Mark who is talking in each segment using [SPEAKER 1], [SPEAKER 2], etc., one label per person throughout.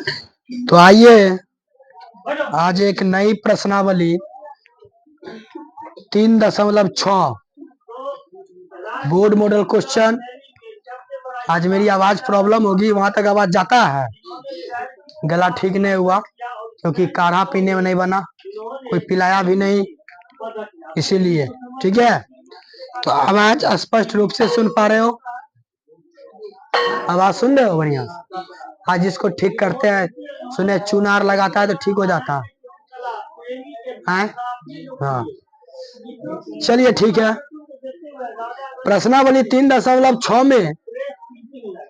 [SPEAKER 1] तो आइए आज एक नई प्रश्नावली 3.6 बोर्ड मॉडल क्वेश्चन। आज मेरी आवाज प्रॉब्लम होगी, वहां तक आवाज जाता है? गला ठीक नहीं हुआ क्योंकि काढ़ा पीने में नहीं बना, कोई पिलाया भी नहीं, इसीलिए। ठीक है, तो आवाज स्पष्ट रूप से सुन पा रहे हो? आवाज सुन रहे हो बढ़िया? आज इसको ठीक करते हैं, सुने चुनार लगाता है तो ठीक हो जाता है। हाँ चलिए ठीक है। प्रश्नावली 3.6 में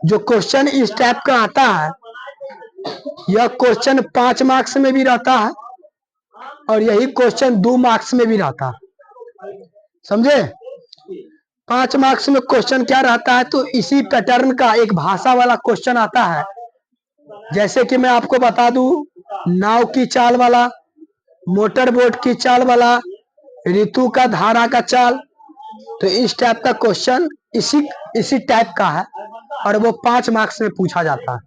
[SPEAKER 1] जो क्वेश्चन इस टाइप का आता है, यह क्वेश्चन 5 मार्क्स में भी रहता है और यही क्वेश्चन 2 मार्क्स में भी रहता है, समझे? 5 मार्क्स में क्वेश्चन क्या रहता है, तो इसी पैटर्न का एक भाषा वाला क्वेश्चन आता है। जैसे कि मैं आपको बता दूं, नाव की चाल वाला, मोटर बोट की चाल वाला, ऋतु का धारा का चाल, तो इस टाइप का क्वेश्चन इसी टाइप का है और वो 5 मार्क्स में पूछा जाता है।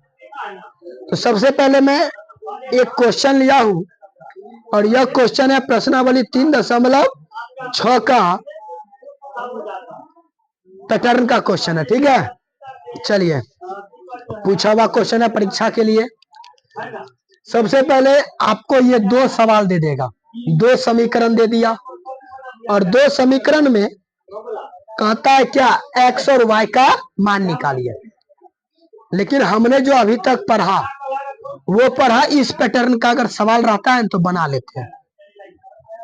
[SPEAKER 1] तो सबसे पहले मैं एक क्वेश्चन लिया हूं और यह क्वेश्चन है प्रश्नावली 3.6 का पैटर्न का क्वेश्चन है। ठीक है, चलिए पूछा हुआ क्वेश्चन है परीक्षा के लिए। सबसे पहले आपको ये 2 सवाल दे देगा, 2 समीकरण दे दिया और 2 समीकरण में कहता है क्या, x और y का मान निकालिए। लेकिन हमने जो अभी तक पढ़ा वो पढ़ा इस पैटर्न का, अगर सवाल रहता है तो बना लेते हैं।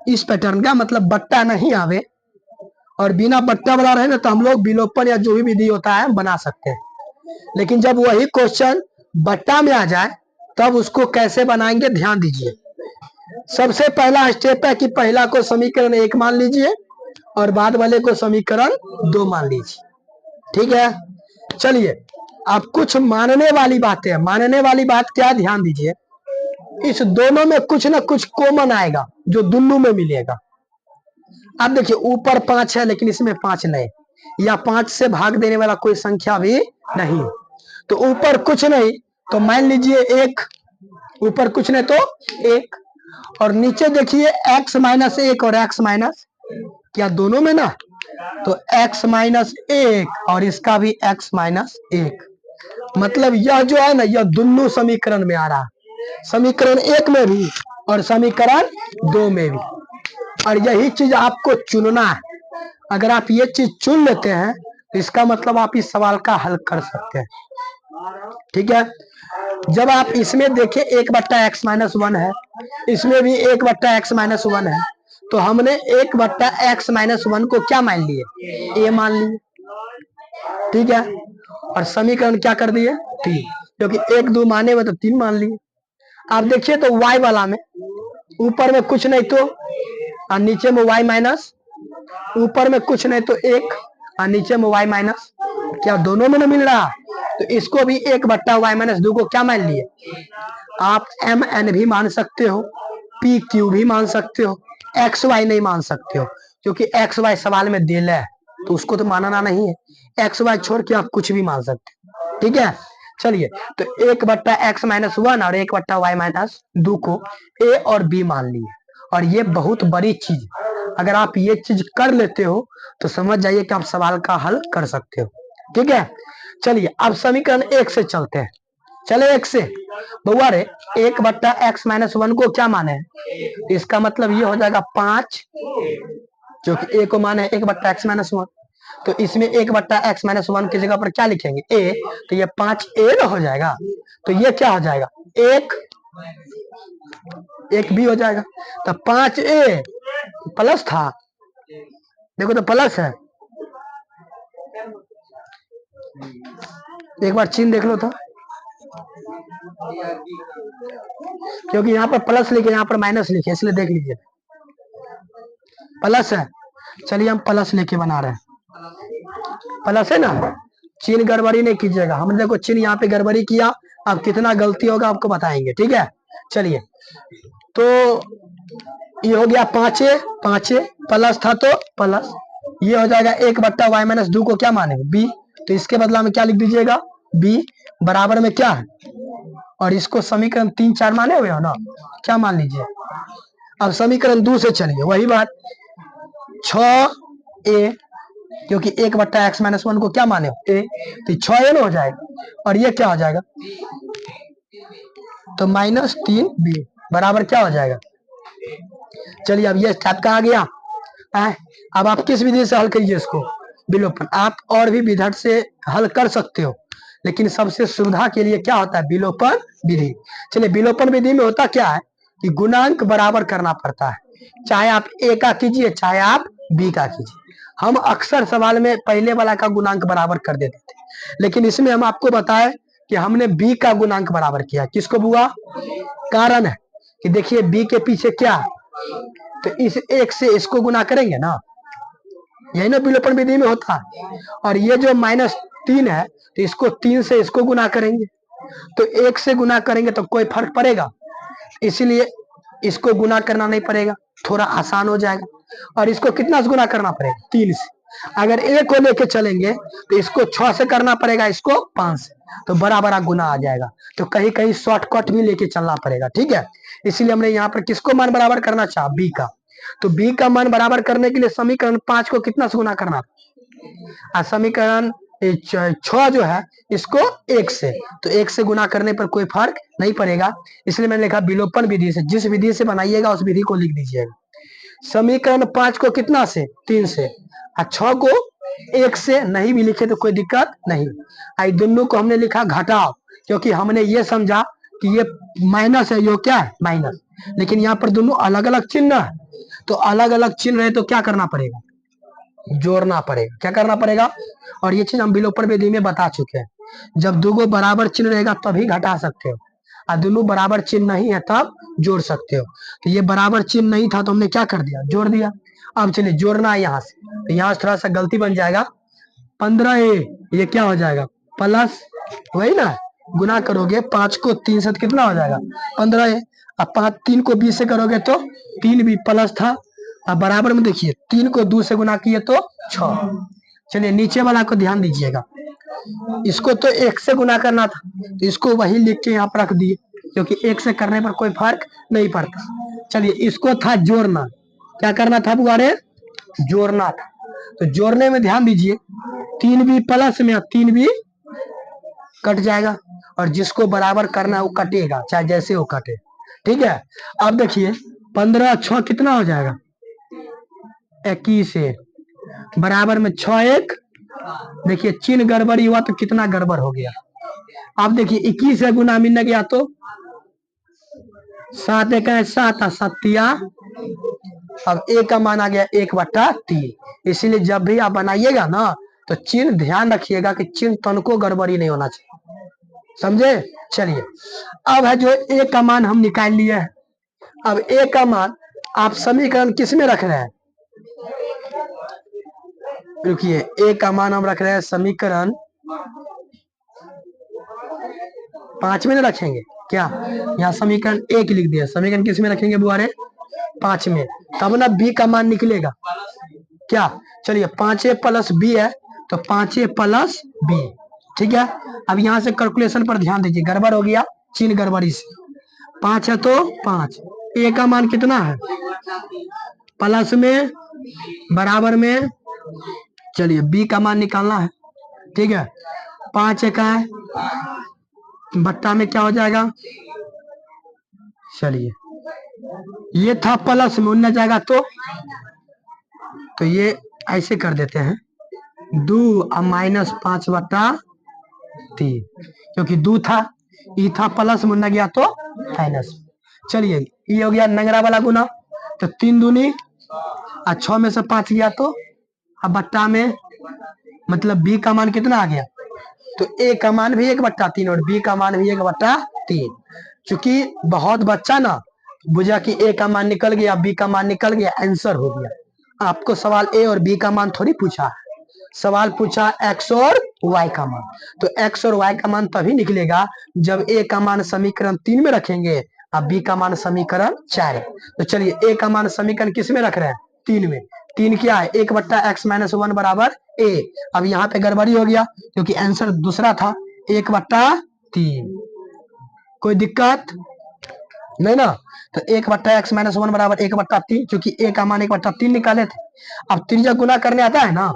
[SPEAKER 1] इस पैटर्न का मतलब बट्टा नहीं आवे, और बिना बट्टा वाला रहे ना तो हम लोग विलोपन या जो भी विधि होता है बना सकते हैं। लेकिन जब वही क्वेश्चन बट्टा में आ जाए तब उसको कैसे बनाएंगे, ध्यान दीजिए। सबसे पहला स्टेप है कि पहला को समीकरण 1 मान लीजिए और बाद वाले को समीकरण 2 मान लीजिए। ठीक है, चलिए अब कुछ मानने वाली बातें हैं। मानने वाली बात क्या, ध्यान दीजिए। इस दोनों में कुछ ना कुछ कॉमन आएगा जो दोनों में मिलेगा। अब देखिए ऊपर 5 है लेकिन इसमें 5 नहीं, या 5 से भाग देने वाला कोई संख्या भी नहीं, तो ऊपर कुछ नहीं तो मान लीजिए 1, ऊपर कुछ नहीं तो 1, और नीचे देखिए x माइनस 1 और x माइनस, क्या दोनों में ना, तो x माइनस 1 और इसका भी x माइनस 1, मतलब यह जो है ना यह दोनों समीकरण में आ रहा है, समीकरण 1 में भी और समीकरण 2 में भी। और यही चीज आपको चुनना है। अगर आप ये चीज चुन लेते हैं तो इसका मतलब आप इस सवाल का हल कर सकते हैं। ठीक है, जब आप इसमें देखें 1/x माइनस 1 है, इसमें भी 1/x माइनस 1 है, तो हमने 1/x माइनस 1 को क्या मान लिए, a मान लिए। ठीक है, और समीकरण क्या कर दिए, 3, क्योंकि 1 2 माने में तो 3 मान लिए। आप देखिए तो y वाला में ऊपर में कुछ नहीं तो और नीचे में y माइनस, ऊपर में कुछ नहीं तो 1 और नीचे में y माइनस, क्या दोनों में ना मिल रहा, तो इसको भी 1/y माइनस 2 को क्या मान लिए, आप mn भी मान सकते हो, pq भी मान सकते हो, xy नहीं मान सकते हो क्योंकि xy सवाल में दिल है तो उसको तो मानना नहीं है। xy छोड़ के आप कुछ भी मान सकते हो। ठीक है, चलिए तो 1/x माइनस 1 और 1/y माइनस 2 को a और b मान लिए। और ये बहुत बड़ी चीज, अगर आप ये चीज कर लेते हो तो समझ जाइए कि आप सवाल का हल कर सकते हो। ठीक है, चलिए अब समीकरण 1 से चलते हैं। चले 1 से, बउआ रे 1/x माइनस 1 को क्या माने, इसका मतलब ये हो जाएगा 5, जो कि a को माने 1/x माइनस 1, तो इसमें 1/x माइनस 1 की जगह पर क्या लिखेंगे, a, तो ये 5a हो जाएगा। तो ये क्या हो जाएगा, 1 भी हो जाएगा, तो 5a प्लस था, देखो तो प्लस है, एक बार चिन्ह देख लो तो, क्योंकि यहाँ पर प्लस लिखे यहाँ पर माइनस लिखे इसलिए देख लीजिए, प्लस है। चलिए हम प्लस लेके बना रहे हैं, प्लस है ना, चिन्ह गड़बड़ी नहीं कीजिएगा। हमने देखो चिन्ह यहाँ पे गड़बड़ी किया, अब कितना गलती होगा आपको बताएंगे। ठीक है, चलिए तो ये हो गया 5a प्लस था तो प्लस, ये हो जाएगा 1/y माइनस 2 को क्या माने, b, तो इसके बदला में क्या लिख दीजिएगा, b बराबर में क्या है और इसको समीकरण 3 4 माने हुए हो ना, क्या मान लीजिए। अब समीकरण 2 से चलिए, वही बात 6a, क्योंकि 1/x-1 को क्या माने हो, a, तो 6a ना हो जाएगा, और ये क्या हो जाएगा, तो -3b बराबर क्या हो जाएगा। चलिए अब ये टाइप का आ गया है। अब आप किस विधि से हल करिए इसको, विलोपन। आप और भी विधि से हल कर सकते हो, लेकिन सबसे सुविधा के लिए क्या होता है, विलोपन विधि। चलिए विलोपन विधि में होता क्या है कि गुणांक बराबर करना पड़ता है, चाहे आप a का कीजिए चाहे आप b का कीजिए। हम अक्सर सवाल में पहले वाला का गुणांक बराबर कर देते थे, लेकिन इसमें हम आपको बताए कि हमने b का गुणांक बराबर किया। किसको बुआ, कारण है कि देखिए b के पीछे क्या है, तो इस 1 से इसको गुना करेंगे ना, यही ना विलोपन विधि में होता है। और ये जो -3 है, तो इसको 3 से इसको गुना करेंगे, तो 1 से गुना करेंगे तो कोई फर्क पड़ेगा, इसीलिए इसको गुना करना नहीं पड़ेगा, थोड़ा आसान हो जाएगा। और इसको कितना से गुना करना पड़ेगा, 3 से। अगर 1 को लेके चलेंगे तो इसको 6 से करना पड़ेगा, इसको 5 से, तो बड़ा बड़ा गुना आ जाएगा। तो कहीं कहीं शॉर्टकट भी लेके चलना पड़ेगा, ठीक है। इसीलिए हमने यहाँ पर किसको मान बराबर करना चाहा, बी का। तो बी का मान बराबर करने के लिए समीकरण 5 को कितना से गुना करना, समीकरण 6 जो है इसको 1 से, तो 1 से गुना करने पर कोई फर्क नहीं पड़ेगा, इसलिए मैंने लिखा विलोपन विधि से। जिस विधि से बनाइएगा उस विधि को लिख दीजिएगा। समीकरण 5 को कितना से, 3 से, और 6 को 1 से नहीं भी लिखे तो कोई दिक्कत नहीं। आई दोनों को हमने लिखा घटाओ, क्योंकि हमने ये समझा कि ये माइनस है, ये क्या है, माइनस, लेकिन यहाँ पर दोनों अलग अलग चिन्ह है, तो अलग अलग चिन्ह रहे तो क्या करना पड़ेगा, जोड़ना पड़ेगा। क्या करना पड़ेगा, और ये चीज हम विलोपन विधि में बता चुके हैं, जब दो बराबर चिन्ह रहेगा तभी घटा सकते हो, और दोनों बराबर चिन्ह नहीं है तब जोड़ सकते हो। तो ये बराबर चिन्ह नहीं था तो हमने क्या कर दिया, जोड़ दिया। अब चलिए जोड़ना है यहाँ से, तो यहाँ से थोड़ा सा गलती बन जाएगा, 15a ये क्या हो जाएगा, प्लस, वही ना, गुना करोगे 5 को 3 से कितना हो जाएगा, 15a। अब 3 को 20 से करोगे तो 3b प्लस था, अब बराबर में देखिए 3 को 2 से गुना किए तो 6। चलिए नीचे वाला को ध्यान दीजिएगा, इसको तो 1 से गुना करना था, तो इसको वही लिख के यहाँ पर रख दिए, क्योंकि 1 से करने पर कोई फर्क नहीं पड़ता। चलिए इसको था जोड़ना, क्या करना था बुआरे, जोड़ना था। तो जोड़ने में ध्यान दीजिए 3b प्लस में 3b कट जाएगा, और जिसको बराबर करना है वो कटेगा, चाहे जैसे वो कटे, ठीक है। अब देखिए 15 6 कितना हो जाएगा, 21 बराबर में 6 1, देखिए चिन्ह गड़बड़ी हुआ तो कितना गड़बड़ हो गया। अब देखिए 21 से गुना मिलने गया तो 7 1 7 सत्या, अब a का मान आ गया 1/3। इसीलिए जब भी आप बनाइएगा ना तो चिन्ह ध्यान रखिएगा कि चिन्ह तनको गड़बड़ी नहीं होना चाहिए, समझे। चलिए अब है जो a का मान हम निकाल लिए हैं। अब a का मान आप समीकरण किस में रख रहे हैं, रुकिए, a का मान हम रख रहे हैं समीकरण 5 में ना रखेंगे क्या, यहाँ समीकरण 1 लिख दिया, समीकरण किस में रखेंगे बुआरे, 5 में, तब ना b का मान निकलेगा क्या। चलिए 5a प्लस b है तो 5a प्लस b, ठीक है। अब यहाँ से कैलकुलेशन पर ध्यान दीजिए, गड़बड़ हो गया चिन्ह गड़बड़ी से, 5 है तो 5, a का मान कितना है, प्लस में बराबर में, चलिए b का मान निकालना है, ठीक है। 5 1 है बट्टा में क्या हो जाएगा, चलिए ये था प्लस में उन्ना जाएगा तो ये ऐसे कर देते हैं 2 और -5/3, क्योंकि 2 था, ये था प्लस में उन्ना गया तो माइनस। चलिए ये हो गया नंगरा वाला गुना, तो 3 दूनी और 6 में से 5 गया तो अब बट्टा में, मतलब b का मान कितना आ गया, तो a का मान भी 1/3 और b का मान भी 1/3। चूंकि बहुत बच्चा ना बुझा कि a का मान निकल गया b का मान निकल गया, आंसर हो गया। आपको सवाल a और b का मान थोड़ी पूछा है, सवाल पूछा x और y का मान, तो x और y का मान तभी निकलेगा जब a का मान समीकरण 3 में रखेंगे और b का मान समीकरण 4। तो चलिए a का मान समीकरण किस में रख रहे हैं, 3 में। 3 क्या है, 1/x-1 बराबर a। अब यहाँ पे गड़बड़ी हो गया क्योंकि आंसर दूसरा था 1/3, कोई दिक्कत नहीं ना। तो 1/x - 1 बराबर 1/3, क्योंकि a का मान 1/3 निकाले थे। अब 3 जब गुना करने आता है ना,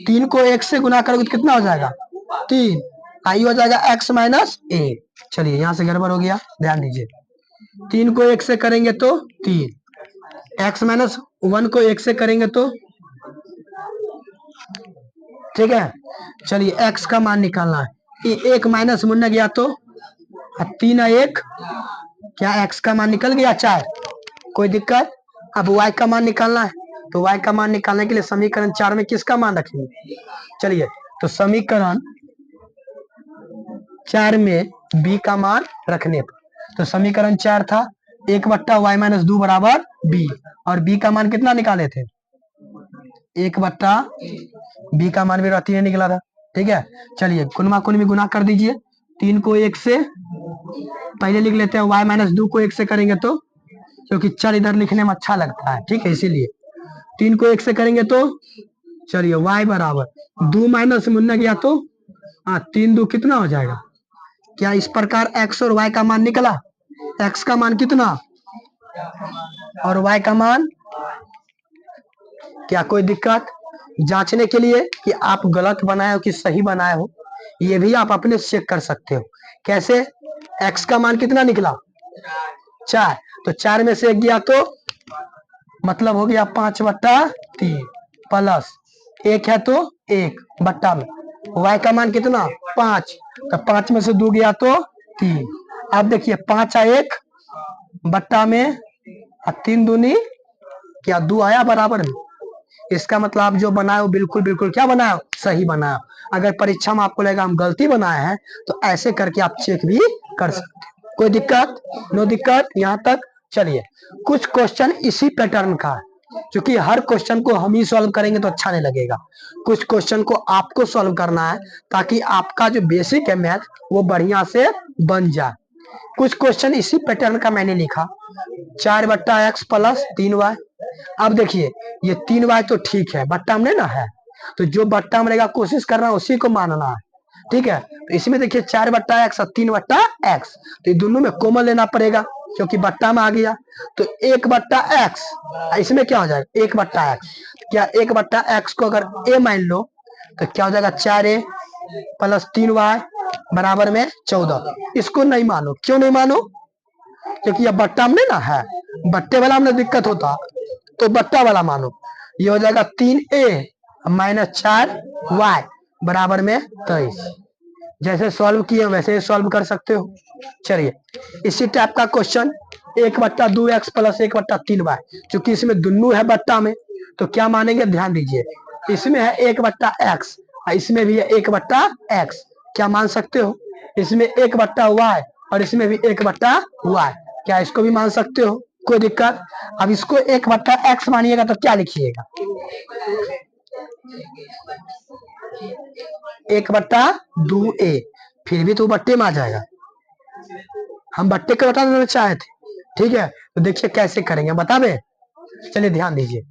[SPEAKER 1] 3 को 1 से गुना करोगे तो कितना हो जाएगा 3, आई हो जाएगा x - a। चलिए यहाँ से गड़बड़ हो गया, ध्यान दीजिए। 3 को 1 से करेंगे तो 3, x - 1 को 1 से करेंगे तो, ठीक है। चलिए x का मान निकालना है, ये 1 माइनस मुन्ना गया तो 3 और 1 क्या x का मान निकल गया 4, कोई दिक्कत। अब y का मान निकालना है, तो y का मान निकालने के लिए समीकरण 4 में किसका मान रखेंगे। चलिए तो समीकरण 4 में b का मान रखने पर, तो समीकरण 4 था 1/y - 2 बराबर b, और b का मान कितना निकाले थे 1/b का मान मेरा 3 निकला था, ठीक है। चलिए कुनमा कुन में गुना कर दीजिए, 3 को 1 से पहले लिख लेते हैं, y - 2 को 1 से करेंगे तो, क्योंकि 4 इधर लिखने में अच्छा लगता है, ठीक है, इसीलिए 3 को 1 से करेंगे तो, चलिए y बराबर 2 माइनस मुन्ना गया तो 3 2 कितना हो जाएगा। क्या इस प्रकार x और y का मान निकला, x का मान कितना और y का मान, क्या कोई दिक्कत। जांचने के लिए कि आप गलत बनाए हो कि सही बनाए हो, ये भी आप अपने चेक कर सकते हो। कैसे, x का मान कितना निकला 4, तो 4 में से 1 गया तो मतलब हो गया 5/3 प्लस 1 है तो 1 बट्टा में y का मान कितना 5, तो 5 में से 2 गया तो 3। अब देखिए 5 और 1 बट्टा में 3 दूनी क्या 2 आया बराबर में। इसका मतलब आप जो बनाए हो बिल्कुल बिल्कुल क्या बनाए, सही बनाए। अगर परीक्षा में आपको लगेगा हम गलती बनाए हैं, तो ऐसे करके आप चेक भी कर सकते हो, कोई दिक्कत नो दिक्कत यहाँ तक। चलिए कुछ क्वेश्चन इसी पैटर्न का है, क्योंकि हर क्वेश्चन को हम ही सॉल्व करेंगे तो अच्छा नहीं लगेगा। कुछ क्वेश्चन को आपको सॉल्व करना है, ताकि आपका जो बेसिक है मैथ वो बढ़िया से बन जाए। कुछ क्वेश्चन इसी पैटर्न का मैंने लिखा, 4/x प्लस 3y। अब देखिए ये 3y तो ठीक है, बट्टा में ना है, तो जो बट्टा में रहेगा कोशिश करना उसी को मानना है, ठीक है। तो इसमें देखिए 4/x और 3/x, तो ये दोनों में कॉमन लेना पड़ेगा, क्योंकि बट्टा में आ गया। तो 1/x इसमें क्या हो जाएगा 1/x, क्या 1/x को अगर a मान लो तो क्या हो जाएगा 4a प्लस 3y बराबर में 14। इसको नहीं मानो, क्यों नहीं मानो, क्योंकि ये बट्टा में ना है, बट्टे वाला में दिक्कत होता तो बट्टा वाला मानो। ये हो जाएगा 3a - 4y बराबर में 23। जैसे सॉल्व किए वैसे सॉल्व कर सकते हो। चलिए इसी टाइप का क्वेश्चन 1/2x प्लस 1/3y, क्योंकि इसमें दोनों है बट्टा में, तो क्या मानेंगे ध्यान दीजिए, इसमें है 1/x, इसमें भी है 1/x, क्या मान सकते हो, इसमें 1/y और इसमें भी 1/y, क्या इसको भी मान सकते हो, कोई दिक्कत। अब इसको 1/x मानिएगा तो क्या लिखिएगा 1/2a, फिर भी तो बट्टे में आ जाएगा, हम बट्टे के बता देना चाहे थे, ठीक है। तो देखिए कैसे करेंगे बता दे। चलिए ध्यान दीजिए,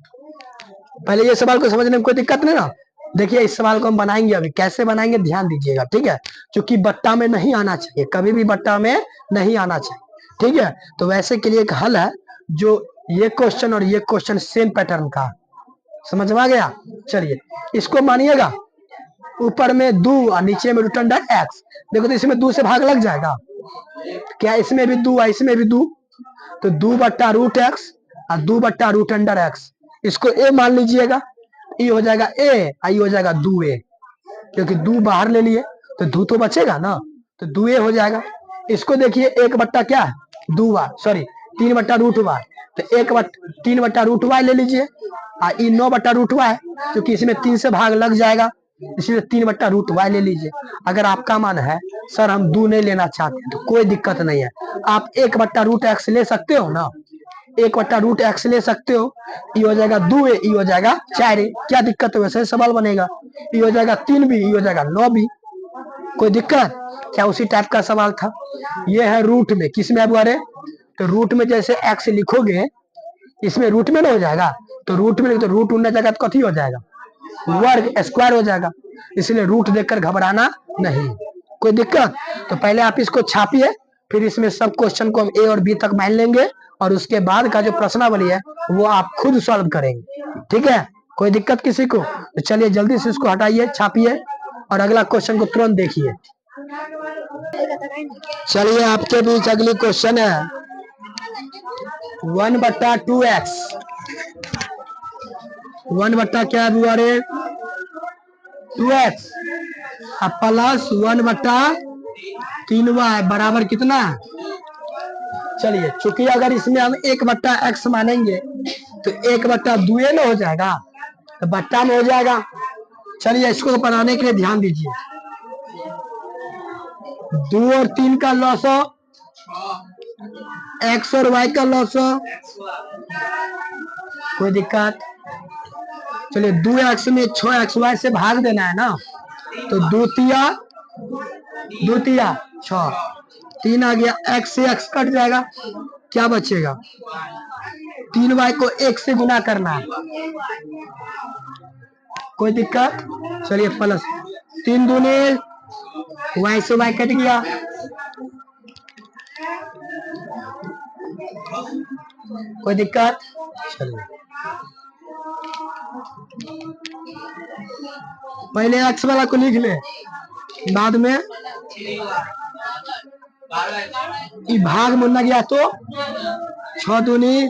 [SPEAKER 1] पहले ये सवाल को समझने में कोई दिक्कत नहीं ना। देखिए इस सवाल को हम बनाएंगे, अभी कैसे बनाएंगे ध्यान दीजिएगा, ठीक है, क्योंकि बट्टा में नहीं आना चाहिए, कभी भी बट्टा में नहीं आना चाहिए, ठीक है। तो वैसे के लिए एक हल है, जो ये क्वेश्चन और ये क्वेश्चन सेम पैटर्न का, समझ में आ गया। चलिए इसको मानिएगा, ऊपर में 2 और नीचे में रूट अंडर x, देखो तो इसमें 2 से भाग लग जाएगा, क्या इसमें भी 2 और इसमें भी 2, तो 2/√x और 2/रूट अंडर x, इसको a मान लीजिएगा, ये हो जाएगा a और ये हो जाएगा 2a, क्योंकि 2 बाहर ले लिए तो 2 तो बचेगा ना, तो 2a हो जाएगा। इसको देखिए 1 क्या है 2y, सॉरी 3/√y, तो 3/√y ले लीजिए, और ये 9/√y, क्योंकि इसमें 3 से भाग लग जाएगा, इसलिए 3/√y ले लीजिए। अगर आपका मन है सर हम 2 नहीं लेना चाहते तो कोई दिक्कत नहीं है, आप 1/√x ले सकते हो ना, 1/√x ले सकते हो, ये हो जाएगा 2a, ये हो जाएगा 4a, क्या दिक्कत है, वैसे सवाल बनेगा, ये हो जाएगा 3b, ये हो जाएगा 9b, कोई दिक्कत क्या, उसी टाइप का सवाल था। ये है रूट में, किस में है, तो रूट में जैसे x लिखोगे इसमें रूट में ना हो जाएगा, तो रूट में तो रूट उड़ने जाएगा तो कथी हो जाएगा वर्ग स्क्वायर हो जाएगा, इसलिए रूट देखकर घबराना नहीं, कोई दिक्कत। तो पहले आप इसको छापिए, फिर इसमें सब क्वेश्चन को हम ए और बी तक मान लेंगे और उसके बाद का जो प्रश्नावली है वो आप खुद सॉल्व करेंगे। ठीक है, कोई दिक्कत किसी को? तो चलिए जल्दी से इसको हटाइए, छापिए और अगला क्वेश्चन को तुरंत देखिए। चलिए आपके बीच अगली क्वेश्चन है 1/2x। 1 क्या है बुआ रे? 2x प्लस 1/3y बराबर कितना है? चलिए चूंकि अगर इसमें हम 1/x मानेंगे तो 1/2 ना हो जाएगा, तो बट्टा में हो जाएगा। चलिए इसको बनाने के लिए ध्यान दीजिए। 2 और 3 का लॉस हो, x और y का लॉस हो, कोई दिक्कत? चलिए 2x में 6xy से भाग देना है ना, तो 2 तिया 6, 3 आ गया, x से x कट जाएगा, क्या बचेगा? 3y को 1 से गुना करना है, कोई दिक्कत? चलिए प्लस 3 दूनी y से y कट गया, कोई दिक्कत? चलिए पहले x वाला को लिख ले, बाद में भाग मुन्ना गया तो 6 दूनी,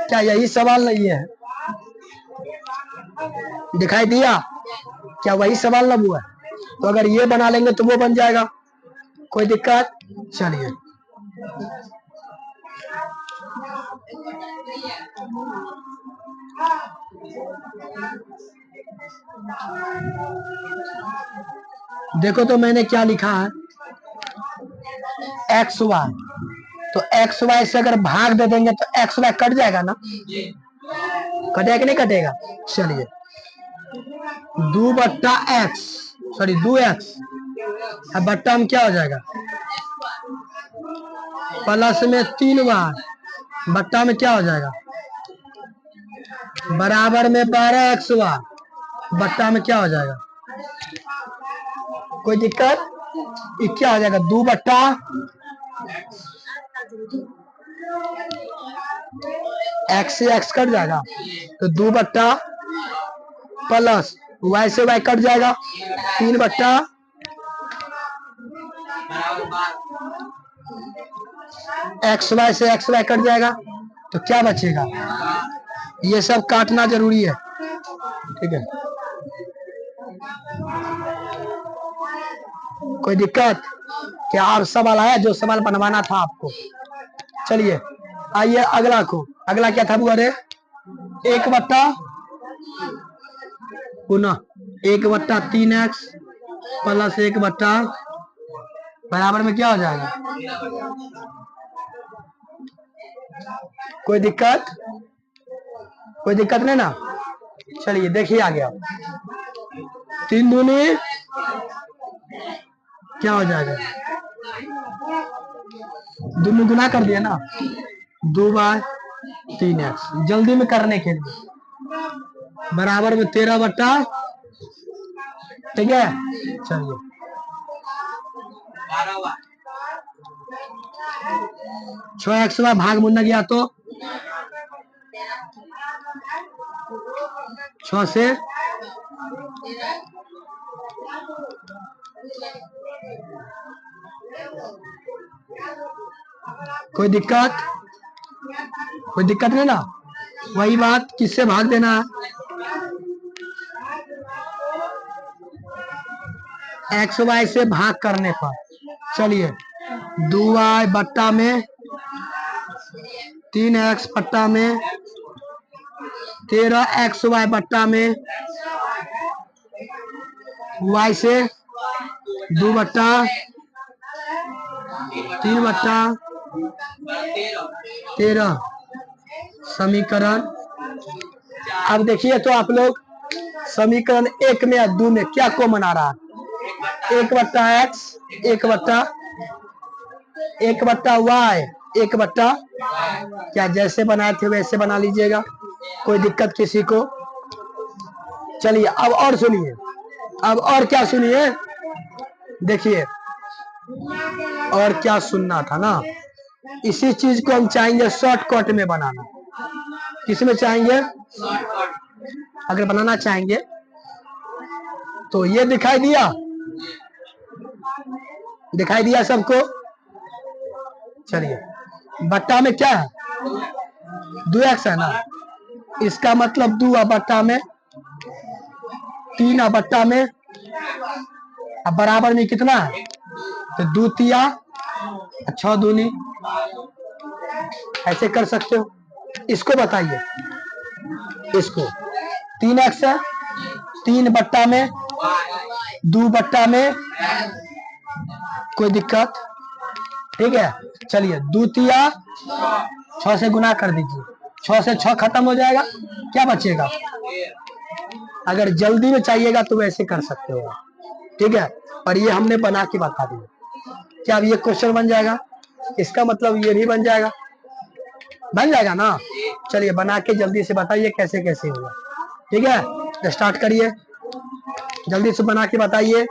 [SPEAKER 1] क्या यही सवाल नहीं है? दिखाई दिया? क्या वही सवाल ना हुआ? तो अगर ये बना लेंगे तो वो बन जाएगा, कोई दिक्कत? चलिए देखो तो मैंने क्या लिखा है, एक्स वाई, तो एक्स वाई से अगर भाग दे देंगे तो एक्स वाई कट जाएगा ना, कटेगा कि नहीं कटेगा? चलिए 2/x, सॉरी 2x, अब बट्टा में क्या हो जाएगा? प्लस में 3y, बट्टा में क्या हो जाएगा? बराबर में 12xy, बट्टा में क्या हो जाएगा? कोई दिक्कत? ये क्या हो जाएगा? 2/x से x कट जाएगा, तो 2 प्लस y से y कट जाएगा, 3 एक्स वाई से एक्स वाई कट जाएगा, तो क्या बचेगा? ये सब काटना जरूरी है, ठीक है? कोई दिक्कत? क्या और सवाल आया जो सवाल बनवाना था आपको? चलिए आइए अगला को, अगला क्या था बुआ रे? 1/3x प्लस 1 बराबर में क्या हो जाएगा? कोई दिक्कत? कोई दिक्कत नहीं ना? चलिए देखिए आ गया, 3 दूनी क्या हो जाएगा? दोनों गुना कर दिया ना, 2/3x, जल्दी में करने के लिए बराबर में 13, ठीक है? चलिए 6xy भाग मुन्ना गया तो 6 से कोई दिक्कत? कोई दिक्कत नहीं ना? वही बात, किससे भाग देना है? एक्स वाई से भाग करने पर। चलिए 2y बट्टा में 3x बट्टा में 13xy बट्टा में y से 2/3/13 समीकरण। अब देखिए तो आप लोग समीकरण 1 में या 2 में क्या कॉमन आ रहा है? 1/x 1/y 1/, क्या जैसे बनाए थे वैसे बना लीजिएगा, कोई दिक्कत किसी को? चलिए अब और सुनिए, अब और क्या सुनिए, देखिए और क्या सुनना था ना। इसी चीज को हम चाहेंगे शॉर्टकट में बनाना। किसमें चाहेंगे? अगर बनाना चाहेंगे तो ये दिखाई दिया, दिखाई दिया सबको। चलिए, बट्टा में क्या है? 2x है ना, इसका मतलब 2 बट्टा में 3 बट्टा में, अब बराबर में कितना है? तो 2 तिया 6 दूनी, ऐसे कर सकते हो। इसको बताइए, इसको 3x है, 3 बट्टा में 2 बट्टा में, कोई दिक्कत? ठीक है, चलिए 2 तिया 6 से गुना कर दीजिए, 6 से 6 खत्म हो जाएगा, क्या बचेगा? अगर जल्दी में चाहिएगा तो वैसे कर सकते हो, ठीक है। और ये हमने बना के बता दिया। क्या अब ये क्वेश्चन बन जाएगा? इसका मतलब ये भी बन जाएगा, बन जाएगा ना। चलिए बना के जल्दी से बताइए कैसे कैसे होगा, ठीक है। स्टार्ट करिए, जल्दी से बना के बताइए।